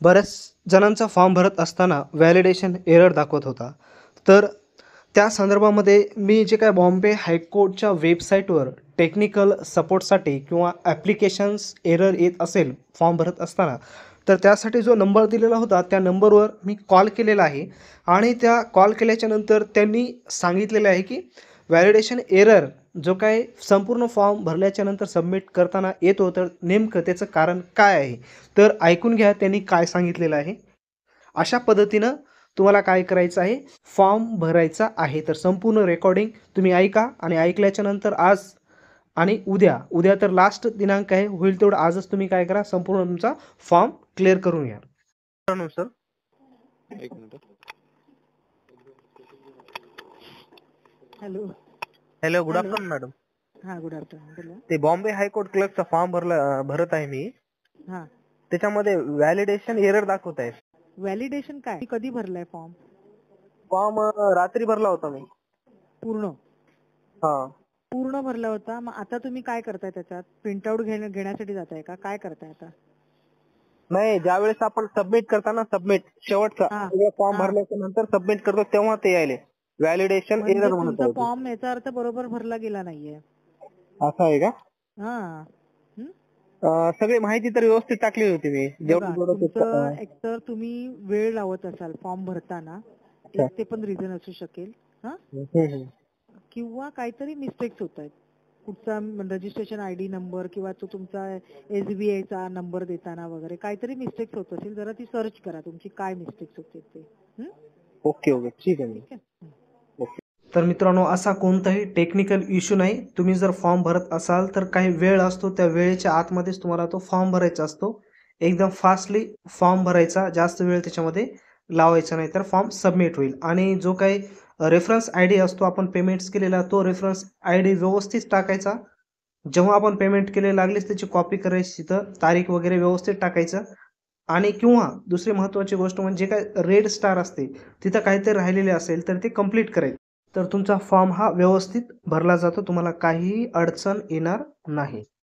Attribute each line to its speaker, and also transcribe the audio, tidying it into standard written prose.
Speaker 1: बऱ्याच जणांचा फॉर्म भरत असताना व्हॅलिडेशन एरर दाखवत होता. तर त्या संदर्भामध्ये मी जे काय बॉम्बे हायकोर्टच्या वेबसाईटवर टेक्निकल सपोर्टसाठी किंवा ॲप्लिकेशन्स एरर येत असेल फॉर्म भरत असताना, तर त्यासाठी जो नंबर दिलेला होता त्या नंबरवर मी कॉल केलेला आहे आणि त्या कॉल केल्याच्यानंतर त्यांनी सांगितलेलं आहे की व्हॅलिडेशन एरर जो काय संपूर्ण फॉर्म भरल्याच्यानंतर सबमिट करताना येतो, तर नेमकं त्याचं कारण काय आहे? तर ऐकून घ्या त्यांनी काय सांगितलेलं आहे. अशा पद्धतीनं तुम्हाला काय करायचं आहे, फॉर्म भरायचा आहे. तर संपूर्ण रेकॉर्डिंग तुम्ही ऐका आणि ऐकल्याच्यानंतर आज आणि उद्या तर लास्ट दिनांक आहे, होईल तेवढं आजच तुम्ही काय करा, संपूर्ण तुमचा फॉर्म क्लिअर करून घ्या. सर,
Speaker 2: एक minute.
Speaker 3: Hello.
Speaker 1: Hello, good
Speaker 3: hello.
Speaker 1: Afternoon madam.
Speaker 3: हां, गुड आफ्टरनून. बोला.
Speaker 1: ते बॉम्बे हायकोर्ट क्लर्कचा फॉर्म भरत आहे मी.
Speaker 3: हां.
Speaker 1: त्याच्यामध्ये व्हॅलिडेशन एरर दाखवत आहे.
Speaker 3: व्हॅलिडेशन काय? कधी भरलाय फॉर्म?
Speaker 1: फॉर्म रात्री भरला होता मी.
Speaker 3: पूर्ण?
Speaker 1: हा.
Speaker 3: पूर्ण भरला होता. मग आता तुम्ही काय करताय त्याच्यात? प्रिंटआउट घेण्यासाठी जाताय का? काय करताय आता?
Speaker 1: नाही, ज्यावेळेस आपण सबमिट करताना शेवटचा फॉर्म भरल्याच्या नंतर सबमिट करतो तेव्हा ते यायले व्हॅलिडेशन
Speaker 3: म्हणजे
Speaker 1: एरर म्हणत
Speaker 3: तुमचा
Speaker 1: आहे.
Speaker 3: फॉर्म याचा अर्थ बरोबर भरला गेला नाहीये.
Speaker 1: असं आहे का?
Speaker 3: हां.
Speaker 1: सगळी माहिती तर व्यवस्थित टाकली होती मी.
Speaker 3: बघा, तुमचं एकतर तुम्ही वेळ लावत असाल फॉर्म भरताना, एक ते पण रिझन असू शकेल. किंवा काहीतरी मिस्टेक्स होत आहेत. कुठचा रजिस्ट्रेशन आयडी नंबर किंवा तो तुमचा SBI चा नंबर देताना वगैरे काहीतरी मिस्टेक्स होत असेल, जरा ती सर्च करा तुमची काय मिस्टेक्स होते ते.
Speaker 1: ओके, ठीक आहे. तर मित्रांनो, असा कोणताही टेक्निकल इश्यू नाही. तुम्ही जर फॉर्म भरत असाल तर काही वेळ असतो, त्या वेळेच्या आतमध्येच तुम्हाला तो फॉर्म भरायचा असतो. एकदम फास्टली फॉर्म भरायचा, जास्त वेळ त्याच्यामध्ये लावायचा नाही, तर फॉर्म सबमिट होईल. आणि जो काही रेफरन्स आय डी असतो आपण पेमेंट्स केलेला, तो रेफरन्स आय डी व्यवस्थित टाकायचा. जेव्हा आपण पेमेंट केले लागलीच त्याची कॉपी करायची, तिथं तारीख वगैरे व्यवस्थित टाकायचं. आणि किंवा दुसरी महत्त्वाची गोष्ट म्हणजे काय रेड स्टार असते, तिथं काहीतरी राहिलेले असेल तर ते कंप्लीट करायचं. तर तुमचा फॉर्म हा व्यवस्थित भरला जातो, तुम्हाला काहीही अडचण येणार नाही.